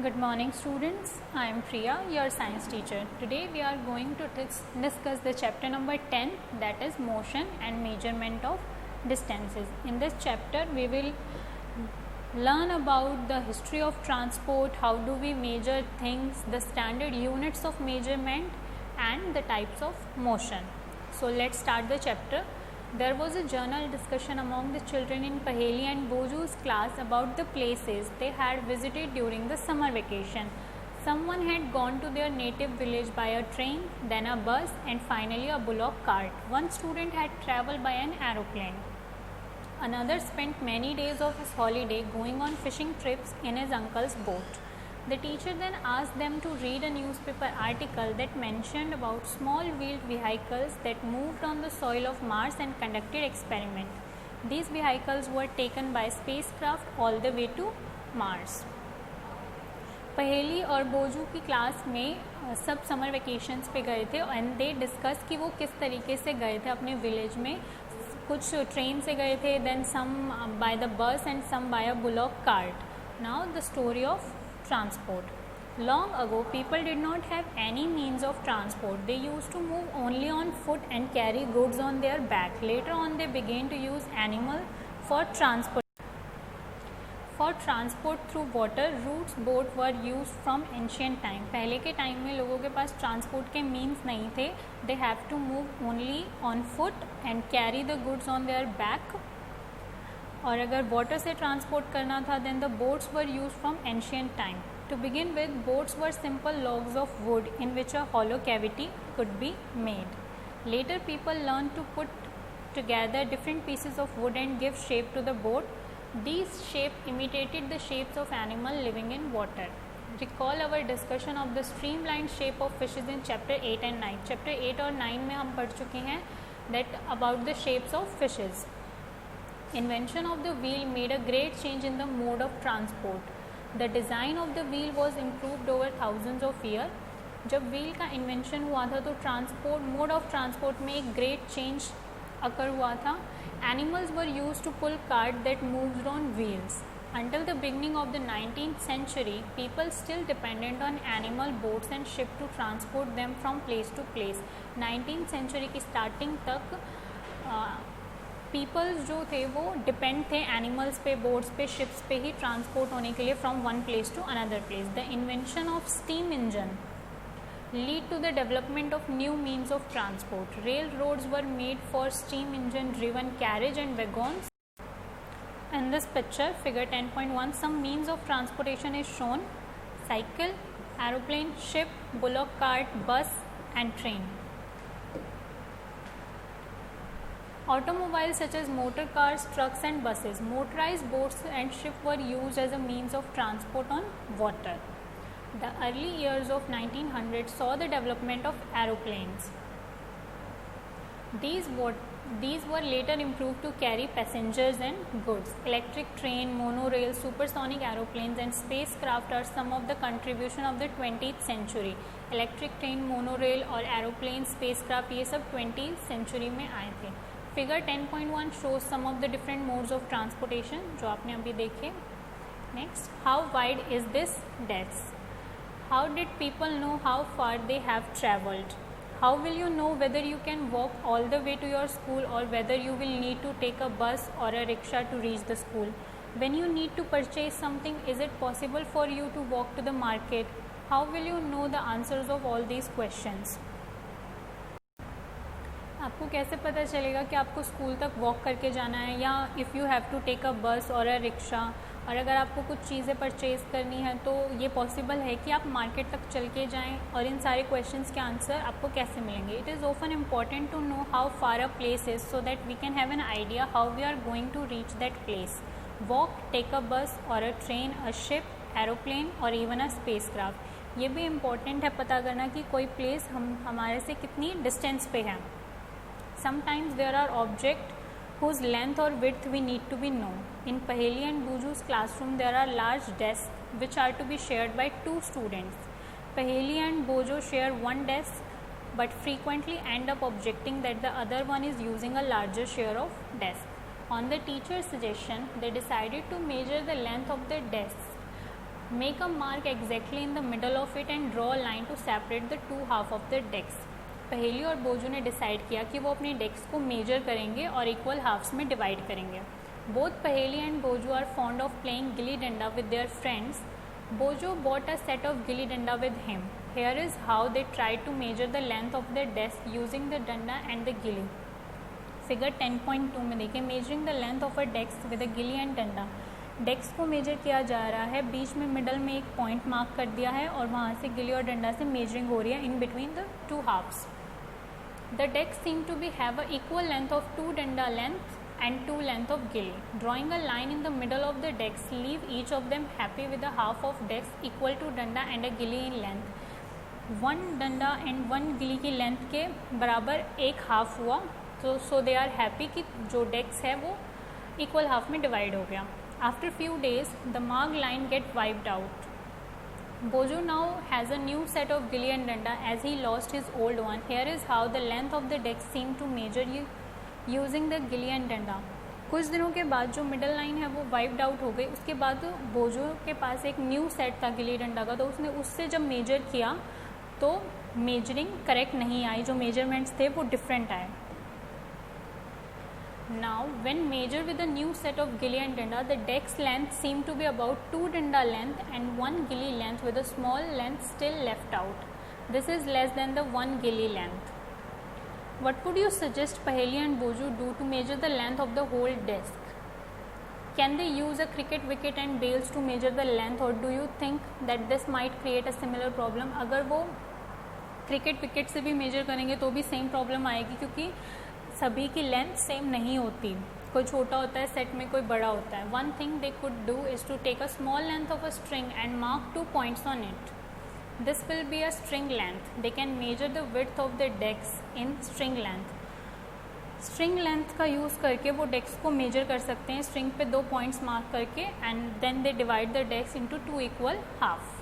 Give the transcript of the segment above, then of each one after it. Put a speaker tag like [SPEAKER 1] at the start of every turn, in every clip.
[SPEAKER 1] Good morning students, I am Priya, your science teacher. Today we are going to discuss the chapter number 10, that is motion and measurement of distances. In this chapter we will learn about the history of transport, how do we measure things, the standard units of measurement and the types of motion. So let's start the chapter. There was a journal discussion among the children in Paheli and Boju's class about the places they had visited during the summer vacation. Someone had gone to their native village by a train, then a bus and finally a bullock cart. One student had travelled by an aeroplane. Another spent many days of his holiday going on fishing trips in his uncle's boat. The teacher then asked them to read a newspaper article that mentioned about small wheeled vehicles that moved on the soil of Mars and conducted experiments. These vehicles were taken by spacecraft all the way to Mars. पहेली और बोजू की class में सब summer vacations पे गए थे and they discuss कि वो किस तरीके से गए थे अपने विलेज में. कुछ ट्रेन से गए थे, then some by the bus and some by a bullock cart. Now the story of transport. Long ago, people did not have any means of transport. They used to move only on foot and carry goods on their back. Later on, they began to use animal for transport. For transport through water, routes boat were used from ancient time. पहले के time में लोगों के पास transport के means नहीं थे. They have to move only on foot and carry the goods on their back. और अगर वाटर से ट्रांसपोर्ट करना था then the boats were use from ancient time. To begin with, boats were simple logs of wood in which a hollow cavity could be made. Later people learn to put together different pieces of wood and give shape to the boat. These shape imitated the shapes of animal living in water. Recall our discussion of the streamlined shape of fishes in chapter 8 and 9. Chapter 8 और 9 में हम पढ़ चुके हैं that about the shapes of fishes. Invention of the wheel made a great change in the mode of transport. The design of the wheel was improved over thousands of years. जब wheel का invention हुआ था तो transport mode of transport में एक great change occur हुआ था. Animals were used to pull cart that moved on wheels. Until the beginning of the 19th century, people still depended on animal boats and ships to transport them from place to place. 19th century की starting तक peoples जो थे वो depend थे animals पे, boats पे, ships पे ही transport होने के लिए from one place to another place. The invention of steam engine lead to the development of new means of transport. Railroads were made for steam engine driven carriage and wagons. In this picture, figure 10.1, some means of transportation is shown: cycle, aeroplane, ship, bullock cart, bus and train. Automobiles such as motor cars, trucks and buses, motorized boats and ships were used as a means of transport on water. The early years of 1900 saw the development of aeroplanes. These were later improved to carry passengers and goods. Electric train, monorail, supersonic aeroplanes and spacecraft are some of the contribution of the 20th century. Electric train, monorail और aeroplane, spacecraft ये सब 20th century में आए थे. Figure 10.1 shows some of the different modes of transportation जो आपने अभी देखे. Next, how wide is this desk? How did people know how far they have travelled? How will you know whether you can walk all the way to your school or whether you will need to take a bus or a rickshaw to reach the school? When you need to purchase something, is it possible for you to walk to the market? How will you know the answers of all these questions? आपको कैसे पता चलेगा कि आपको school तक walk करके जाना है या if you have to take a bus or a rickshaw. और अगर आपको कुछ चीज़ें परचेज़ करनी है तो ये पॉसिबल है कि आप मार्केट तक चल के जाएँ. और इन सारे क्वेश्चंस के आंसर आपको कैसे मिलेंगे? It is often important to know how far a place is so that we can have an idea how we are going to reach that place. Walk, take a bus or a train, a ship, aeroplane और even a spacecraft. ये भी important है पता करना कि कोई place हमारे से कितनी डिस्टेंस पे है. Sometimes there are objects whose length or width we need to be known. In Paheli and Buju's classroom, there are large desks which are to be shared by two students. Paheli and Bojo share one desk but frequently end up objecting that the other one is using a larger share of desk. On the teacher's suggestion, they decided to measure the length of the desks. Make a mark exactly in the middle of it and draw a line to separate the two half of the decks. पहेली और बोजू ने decide किया कि वो अपने डेक्स को major करेंगे और इक्वल हाफ्स में डिवाइड करेंगे. बोथ पहेली एंड बोजू are fond of playing gilli danda with their friends. बोजू bought a set of gilli danda with him. Here is how they tried to measure the length of their desk using the डंडा and the गिल्ली. Figure 10.2 में देखिए, measuring the length of a desk with a गिल्ली and डंडा. Desk को major किया जा रहा है, बीच में मिडल में एक पॉइंट मार्क कर दिया है और वहाँ से गिल्ली और डंडा से मेजरिंग हो रही है in between the two halves. The desk seem to be have a equal length of 2 danda length and 2 length of गिल्ली. Drawing a line in the middle of the decks, leave each of them happy with a half of desk equal to डंडा and a गिल्ली in length. 1 डंडा and 1 गिल्ली की length के बराबर एक half हुआ, तो सो दे आर हैप्पी कि जो डेस्क है वो इक्वल हाफ में डिवाइड हो गया. After few days, the marked line get wiped out. Boju now has a new set of गिल्ली and डंडा as he lost his old one. Here is how the length of the desk seemed to measure using the गिल्ली and डंडा. कुछ दिनों के बाद जो middle line है वो वाइप्ड आउट हो गई. उसके बाद बोजो के पास एक न्यू सेट था गिल्ली डंडा का, तो उसने उससे जब मेजर किया तो मेजरिंग करेक्ट नहीं आई, जो मेजरमेंट्स थे वो डिफरेंट आए. Now when measure with a new set of gilli and danda, the desk length seem to be about 2 danda length and 1 gilli length with a small length still left out. This is less than the 1 gilli length. What would you suggest Paheli and Boju do to measure the length of the whole desk? Can they use a cricket wicket and bails to measure the length, or do you think that this might create a similar problem? अगर वो cricket wicket से भी major करेंगे तो भी same problem आएगी, क्योंकि सभी की लेंथ सेम नहीं होती. कोई छोटा होता है सेट में, कोई बड़ा होता है. One thing they could do is to take a small length of a string and mark 2 points on it. This will be a string length. They can measure the width of the decks in string length. String length का use करके वो डेक्स को major कर सकते हैं, string पे 2 points mark करके, and then they divide the desks into 2 equal half.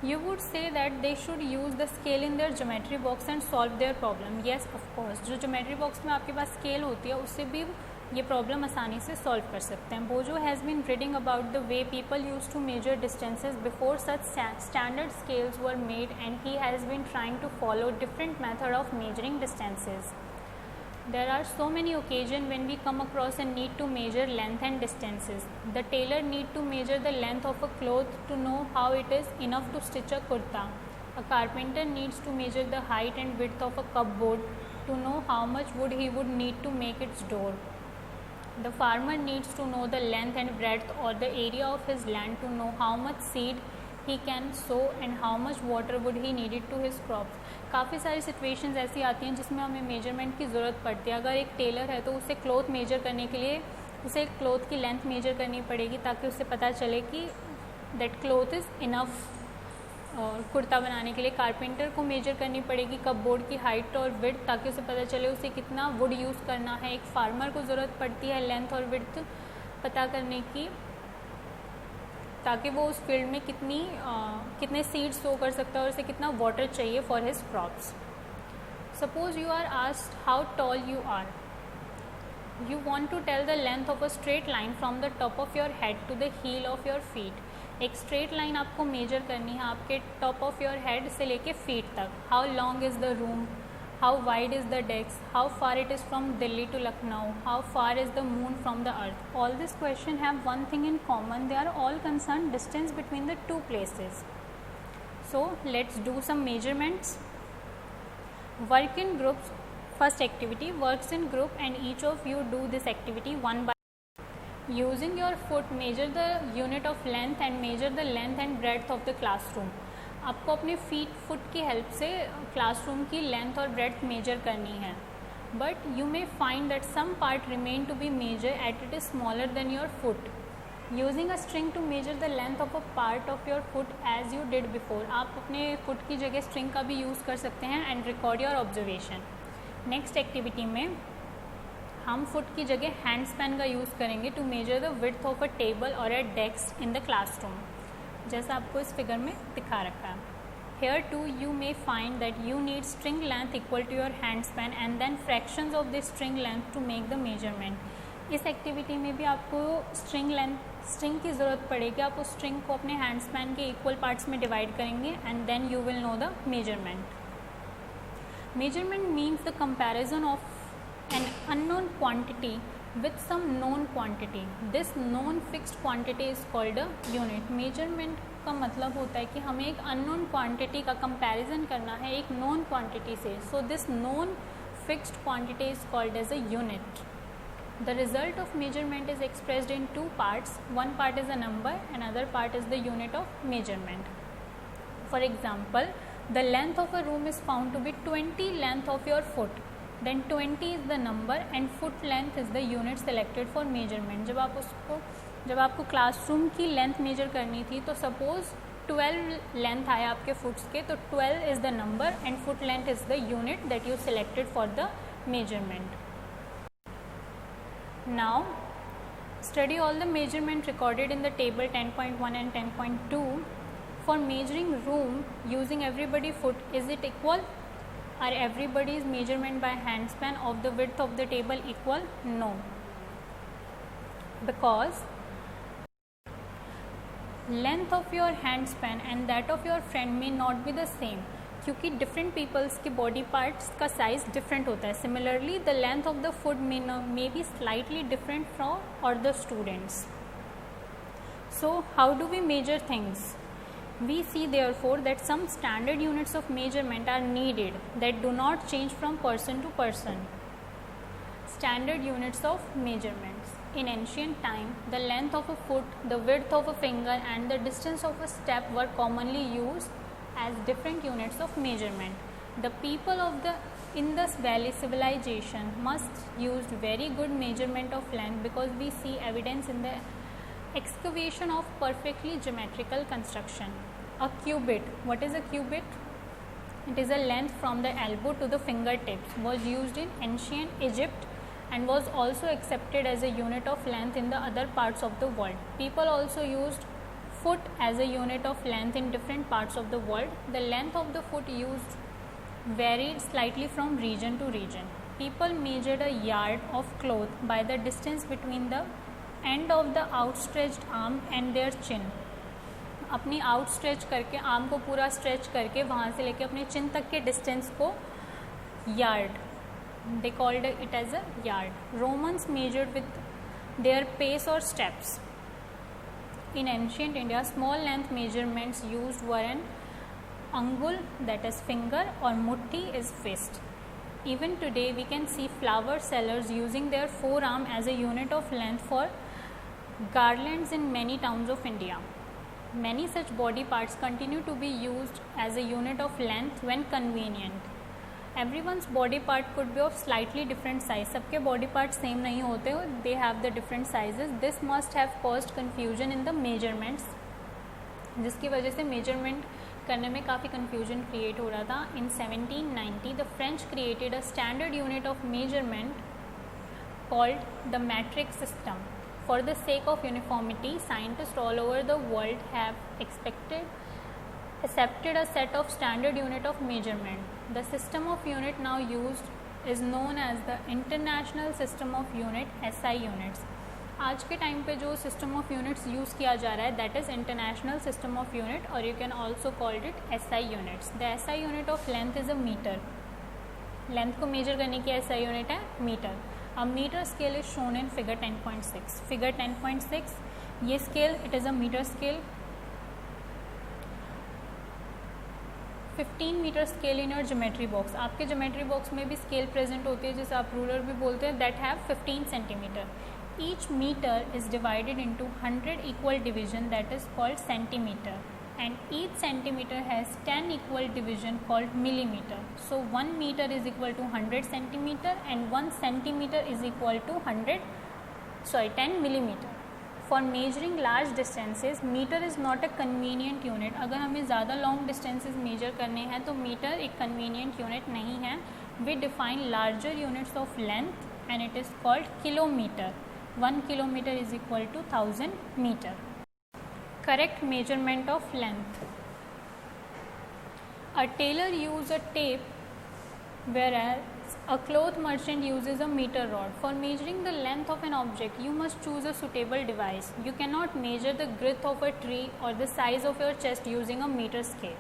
[SPEAKER 1] You would say that they should use the scale in their geometry box and solve their problem. Yes, of course. जो geometry box में आपके पास scale होती है उससे भी ये problem आसानी से सॉल्व कर सकते हैं. Boojho has been reading about the way people use to measure distances before such standard scales were made, and he has been trying to follow different method of measuring distances. There are so many occasions when we come across a need to measure length and distances. The tailor need to measure the length of a cloth to know how it is enough to stitch a kurta. A carpenter needs to measure the height and width of a cupboard to know how much wood he would need to make its door. The farmer needs to know the length and breadth or the area of his land to know how much seed he can sow and how much water would he needed to his crops. काफ़ी सारी situations ऐसी आती हैं जिसमें हमें measurement की ज़रूरत पड़ती है. अगर एक टेलर है तो उसे क्लॉथ मेजर करने के लिए उसे क्लॉथ की लेंथ मेजर करनी पड़ेगी, ताकि उसे पता चले कि that cloth is enough kurta बनाने के लिए. कारपेंटर को मेजर करनी पड़ेगी कपबोर्ड की हाइट और विड्थ, ताकि उसे पता चले उसे कितना वुड यूज़ करना है. एक फार्मर को ज़रूरत पड़ती है लेंथ और विड्थ पता करने की, ताकि वो उस फील्ड में कितने सीड्स सो कर सकता है और उसे कितना वाटर चाहिए for his crops. Suppose you are asked how tall you are. You want to tell the length of a straight line from the top of your head to the heel of your feet. एक straight line आपको measure करनी है आपके top of your head से लेके feet तक. How long is the room, how wide is the desk, how far it is from Delhi to Lucknow, how far is the moon from the earth. All this question have one thing in common, they are all concern distance between the two places. So let's do some measurements. Work in groups. First activity, works in group and each of you do this activity one by. Using your foot, measure the unit of length and measure the length and breadth of the classroom. आपको अपने foot की help से classroom की length और breadth measure करनी है. But you may find that some part remain to be measure at it is smaller than your foot. Using a string to measure the length of a part of your foot as you did before. आप अपने foot की जगह string का भी use कर सकते हैं and record your observation. Next activity में हम फुट की जगह हैंड स्पैन का यूज़ करेंगे to measure the width of a table और a desk in the classroom, जैसा आपको इस फिगर में दिखा रखा है. Here too you may find that you need string length equal to your hand span and then fractions of this string length to make the measurement. इस activity में भी आपको स्ट्रिंग की ज़रूरत पड़ेगी। आप उस स्ट्रिंग को अपने हैंड स्पैन के इक्वल पार्ट्स में डिवाइड करेंगे and then you will know the measurement. Measurement means the comparison of an unknown quantity with some known quantity. This known fixed quantity is called a unit. Measurement का मतलब होता है कि हमें एक unknown quantity का comparison करना है एक known quantity से. So this known fixed quantity is called as a unit. The result of measurement is expressed in two parts. One part is a number, another part is the unit of measurement. For example, the length of a room is found to be 20 length of your foot. Then 20 is the number and foot length is the unit selected for measurement. जब आपको classroom की length major करनी थी तो suppose 12 length आया आपके foots के, तो 12 is the number and foot length is the unit that you selected for the measurement. Now study all the measurement recorded in the table 10.1 and 10.2. For measuring room using everybody foot, is it equal? Are everybody's measurement by handspan of the width of the table equal? No, because length of your handspan and that of your friend may not be the same, क्योंकि different people's के body parts का size different होता है. Similarly, the length of the foot may be slightly different from or the students. So how do we measure things? We see therefore that some standard units of measurement are needed that do not change from person to person. Standard units of measurements. In ancient time, the length of a foot, the width of a finger and the distance of a step were commonly used as different units of measurement. The people of the Indus Valley civilization must used very good measurement of length because we see evidence in the excavation of perfectly geometrical construction. A cubit. What is a cubit? It is a length from the elbow to the fingertips. Was used in ancient Egypt and was also accepted as a unit of length in the other parts of the world. People also used foot as a unit of length in different parts of the world. The length of the foot used varied slightly from region to region. People measured a yard of cloth by the distance between the end of the outstretched arm and their chin. अपनी outstretch करके arm को पूरा stretch करके वहाँ से लेके अपने चिन तक के डिस्टेंस को yard, they called it as a yard. Romans measured with their pace or steps. In ancient India, small length measurements used were an angul, that is finger, or mutti is fist. Even today, we can see flower sellers using their forearm as a unit of length for garlands in many towns of India. Many such body parts continue to be used as a unit of length when convenient. Everyone's body part could be of slightly different size. सबके body parts same नहीं होते, they have the different sizes. This must have caused confusion in the measurements, जिसकी वजह से measurement करने में काफ़ी confusion create हो रहा था. In 1790, the French created a standard unit of measurement called the metric system. For the sake of uniformity, scientists all over the world have accepted a set of standard unit of measurement. The system of unit now used is known as the International System of Unit, SI units. आज के time पे जो system of units use किया जा रहा है that is international system of unit, और you can also called it SI units. The SI unit of length is a meter. Length को मेजर करने की SI यूनिट है meter. A meter scale is shown in figure 10.6. Figure 10.6, ये scale it is a meter scale. 15 meter scale in your geometry box. आपके geometry box में भी scale present होती है जिसे आप ruler भी बोलते हैं, that have 15 centimeter. Each meter is divided into 100 equal division, that is called centimeter, and each centimeter has 10 equal division called millimeter. So 1 meter is equal to 100 centimeter and 1 centimeter is equal to 10 millimeter. For measuring large distances, meter is not a convenient unit. अगर हमें ज़्यादा long distances measure करने हैं तो meter एक convenient unit नहीं है. We define larger units of length and it is called kilometer. 1 kilometer is equal to 1000 meter. Correct measurement of length. A tailor uses a tape, whereas A cloth merchant uses a meter rod. For measuring the length of an object, you must choose a suitable device. You cannot measure the width of a tree or the size of your chest using a meter scale.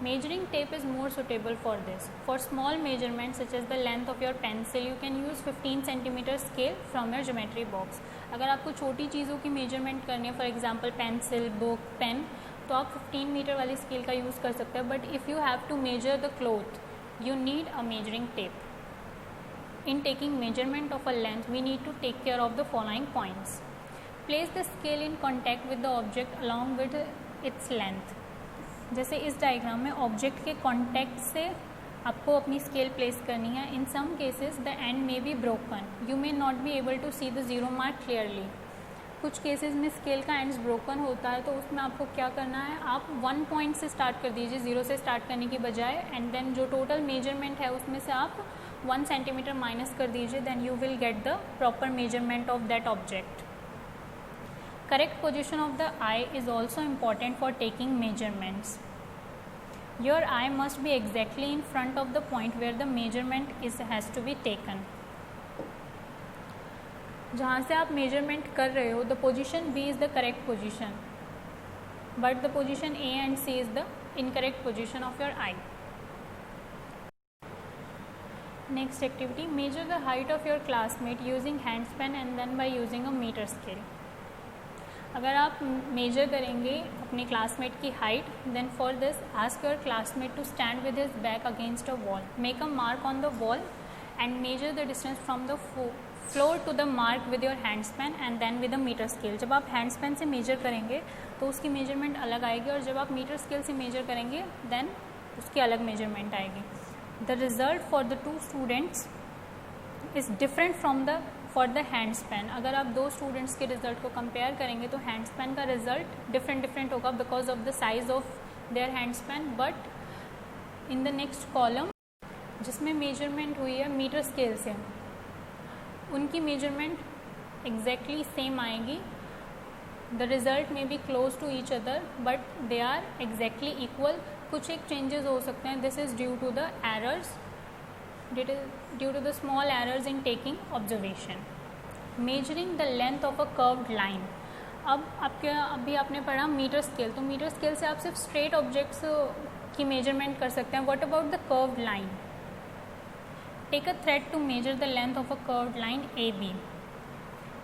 [SPEAKER 1] Measuring tape is more suitable for this. For small measurements such as the length of your pencil, you can use 15 cm scale from your geometry box. अगर आपको छोटी चीज़ों की measurement करनी है, for example pencil, book, pen, तो आप 15 metre वाली स्केल का यूज़ कर सकते हैं. But if you have to measure the cloth, you need a measuring tape. In taking measurement of a length, we need to take care of the following points. Place the scale in contact with the object along with its length. जैसे इस diagram में object के contact से आपको अपनी scale place करनी है. In some cases the end may be broken. You may not be able to see the zero mark clearly. कुछ केसेस में स्केल का एंड्स ब्रोकन होता है, तो उसमें आपको क्या करना है, आप 1 पॉइंट से स्टार्ट कर दीजिए, 0 से स्टार्ट करने की बजाय, एंड देन जो टोटल मेजरमेंट है उसमें से आप 1 सेंटीमीटर माइनस कर दीजिए. Then you will get the proper measurement of that object. Correct position of the eye is also important for taking measurements. Your eye must be exactly in front of the point where the measurement is has to be taken. जहाँ से आप measurement कर रहे हो, the position be is the correct position, but the position A and C is the incorrect position of your eye. Next activity, measure the height of your classmate using handspan and then by using a metre scale. अगर आप measure करेंगे अपने classmate की height, then for this ask your classmate to stand with his back against a wall. Make a mark on the wall and measure the distance from the floor to the mark with your handspan and then with a metre scale. जब आप हैंडस्पैन से measure करेंगे तो उसकी measurement अलग आएगी, और जब आप मीटर स्केल से मेजर करेंगे देन उसकी अलग मेजरमेंट आएगी. The result for the 2 students is different from the for the handspan. अगर आप 2 स्टूडेंट्स के रिजल्ट को कंपेयर करेंगे तो हैंडस्पैन का रिजल्ट डिफरेंट होगा because of the size of their handspan. But in the next column जिसमें मेजरमेंट हुई है मीटर स्केल से, उनकी मेजरमेंट एग्जैक्टली सेम आएगी. The result may be close to each other but they are exactly equal. कुछ एक changes हो सकते हैं. This is due to the errors, due to the small errors in taking observation. Measuring the length of a curved line. अब अभी आपने पढ़ा metre scale, तो मीटर स्केल से आप सिर्फ स्ट्रेट ऑब्जेक्ट्स की मेजरमेंट कर सकते हैं. What about the curved line? Take a thread to measure the length of a curved line A B.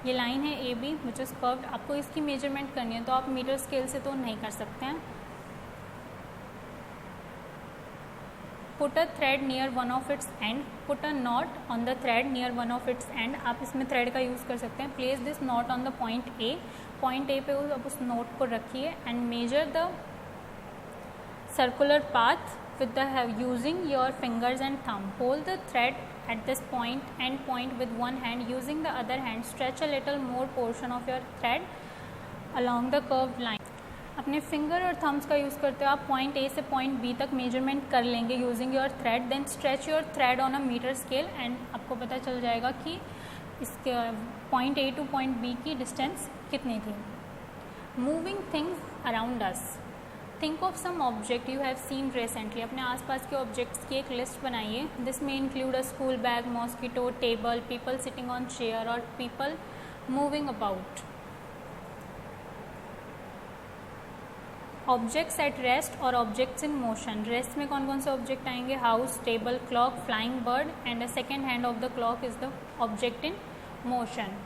[SPEAKER 1] ये लाइन है A B which is curved. आपको इसकी मेजरमेंट करनी है तो आप मीटर स्केल से तो नहीं कर सकते हैं. Put a thread near one of its and. Put a not on the thread near one of its and. आप इसमें थ्रेड का यूज़ कर सकते हैं. Place this not on the point A. Point A पे आप उस नोट को रखिए and measure the circular path with the using your fingers and thumb. Hold the thread at this point and point with one hand. Using the other hand, stretch a little more portion of your thread along the curved line. अपने finger और Thums का use करते हो आप point A से point B तक measurement कर लेंगे using your thread. Then stretch your thread on a metre scale and आपको पता चल जाएगा कि इसके point A to point B की डिस्टेंस कितनी थी. Moving things around us. Think of some object you have seen recently. अपने आसपास के ऑब्जेक्ट्स की एक लिस्ट बनाइए. दिस में include a school bag, mosquito, table, people sitting on chair और people moving about. Objects at rest और objects in motion. Rest में कौन कौन से ऑब्जेक्ट आएंगे? House, table, clock, flying bird and the second hand of the clock is the object in motion.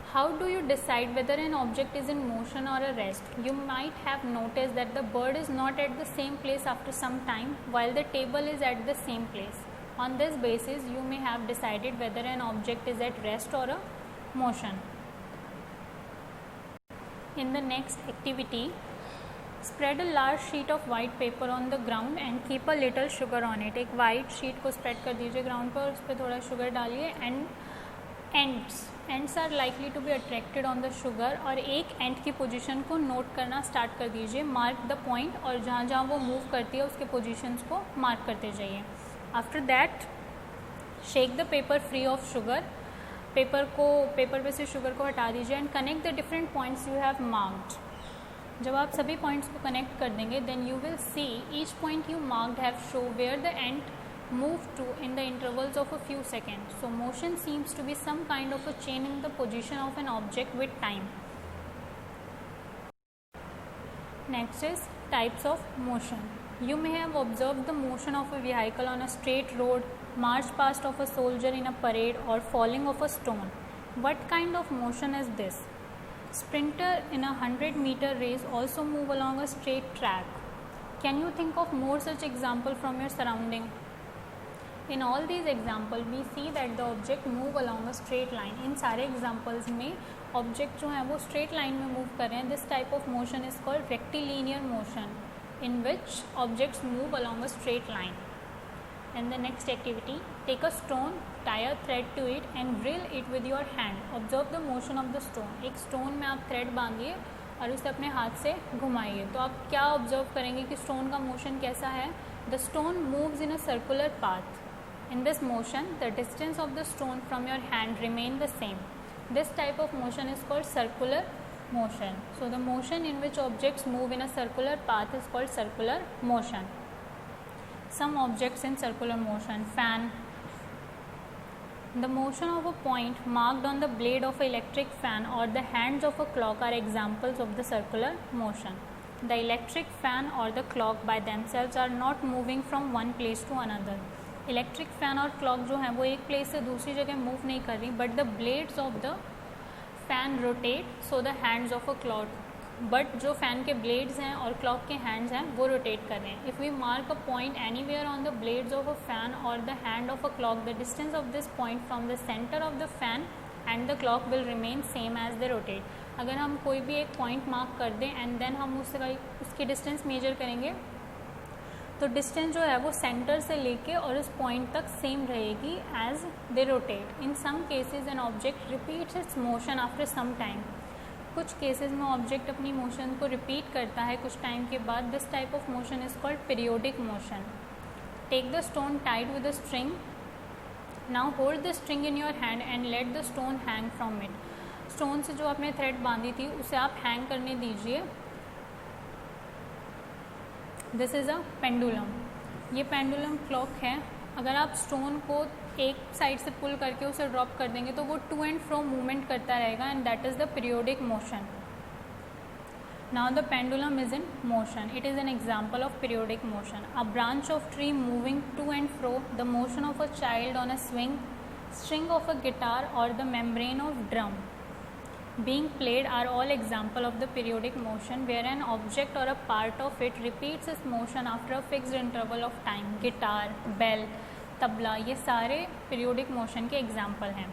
[SPEAKER 1] How do you decide whether an object is in motion or a rest? You might have noticed that the bird is not at the same place after some time, while the table is at the same place. On this basis, you may have decided whether an object is at rest or a motion. In the next activity, spread a large sheet of white paper on the ground and keep a little sugar on it. एक white sheet को spread कर दीजिए ground पर और उस पर थोड़ा sugar डालिए and ants are likely to be attracted on the sugar. और एक एंट की पोजीशन को नोट करना स्टार्ट कर दीजिए. मार्क द पॉइंट और जहाँ जहाँ वो मूव करती है उसके पोजीशंस को मार्क करते जाइए. After that shake the paper free of sugar. Paper पे से शुगर को हटा दीजिए and connect the different points you have marked. जब आप सभी पॉइंट्स को कनेक्ट कर देंगे then you will see each point you marked have show where the ant move to in the intervals of a few seconds. So motion seems to be some kind of a change in the position of an object with time. Next is types of motion. You may have observed the motion of a vehicle on a straight road, march past of a soldier in a parade, or falling of a stone. What kind of motion is this? Sprinter in a 100-meter race also move along a straight track. Can you think of more such example from your surrounding? In all these examples, we see that the object move along a straight line. इन सारे examples में object जो है वो straight line में move कर रहे हैं. This type of motion is called rectilinear motion, in which objects move along a straight line. And the next activity, take a stone, tie a thread to it and drill it with your hand. Observe the motion of the stone. एक stone में आप thread बांधिए और उसे अपने हाथ से घुमाइए. तो आप क्या observe करेंगे कि stone का motion कैसा है? The stone moves in a circular path. In this motion, the distance of the stone from your hand remain the same. This type of motion is called circular motion. So the motion in which objects move in a circular path is called circular motion. Some objects in circular motion: fan. The motion of a point marked on the blade of an electric fan or the hands of a clock are examples of the circular motion. The electric fan or the clock by themselves are not moving from one place to another. Electric fan और clock जो है वो एक place से दूसरी जगह move नहीं कर रही, but the blades of the fan rotate, so the hands of a clock, but जो फैन के ब्लेड्स हैं और क्लॉक के हैंड्स हैं वो रोटेट कर रहे हैं. If we mark a point anywhere on the blades of a fan और the hand of a clock, the distance of this point from the centre of the fan and the clock will remain same as the rotate. अगर हम कोई भी एक point mark कर दें and then हम उसकी डिस्टेंस मेजर करेंगे तो डिस्टेंस जो है वो सेंटर से लेके और उस पॉइंट तक सेम रहेगी as they rotate. In some cases an object repeats its motion after some time. कुछ केसेस में ऑब्जेक्ट अपनी मोशन को रिपीट करता है कुछ टाइम के बाद. This type of motion is called periodic motion. Take the stone tied with a string. Now hold the string in your hand and let the stone hang from it. Stone से जो आपने thread बांधी थी उसे आप hang करने दीजिए. This is a pendulum. ये पेंडुलम क्लॉक है. अगर आप स्टोन को एक साइड से पुल करके उसे ड्रॉप कर देंगे तो वो टू एंड फ्रो मूवमेंट करता रहेगा and that is the periodic motion. Now the pendulum is in motion. It is an example of periodic motion. A branch of tree moving to and fro, the motion of a child on a swing, string of a guitar or the membrane of drum being played are all example of the periodic motion where an object or a part of it repeats its motion after a fixed interval of time. Guitar, bell, tabla, ये सारे periodic motion के example हैं.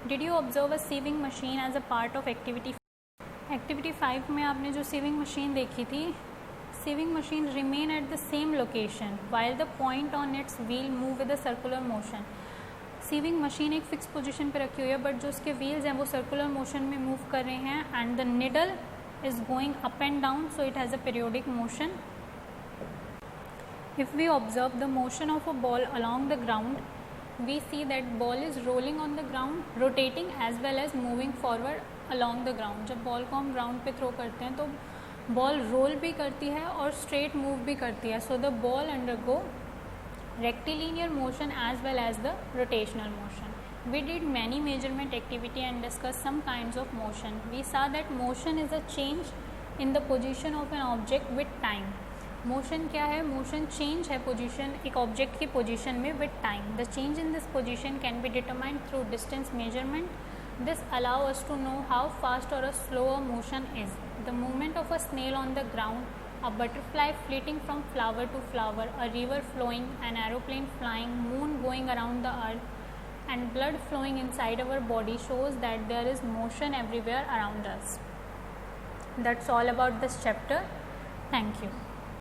[SPEAKER 1] Did you observe a sieving machine as a part of activity 5 में आपने जो sieving machine देखी थी, sieving machine remain at the same location while the point on its wheel move with a circular motion. Sewing machine एक fix position पे रखी हुई है बट जो उसके व्हील्स हैं वो सर्कुलर मोशन में मूव कर रहे हैं and the needle is going up and down, so it has a periodic motion. If we observe the motion of a ball along the ground, we see that ball is rolling on the ground, rotating as well as moving forward along the ground. जब ball को हम ground पे throw करते हैं तो ball role भी करती है और स्ट्रेट मूव भी करती है. So the ball undergo rectilinear motion as well as the rotational motion. We did many measurement activity and discussed some kinds of motion. We saw that motion is a change in the position of an object with time. Motion क्या है? Motion change है position एक object की position में with time. The change in this position can be determined through distance measurement. This allow us to know how fast or a slower motion is. The movement of a snail on the ground, a butterfly fleeting from flower to flower, a river flowing, an aeroplane flying, moon going around the earth, and blood flowing inside our body shows that there is motion everywhere around us. That's all about this chapter. Thank you.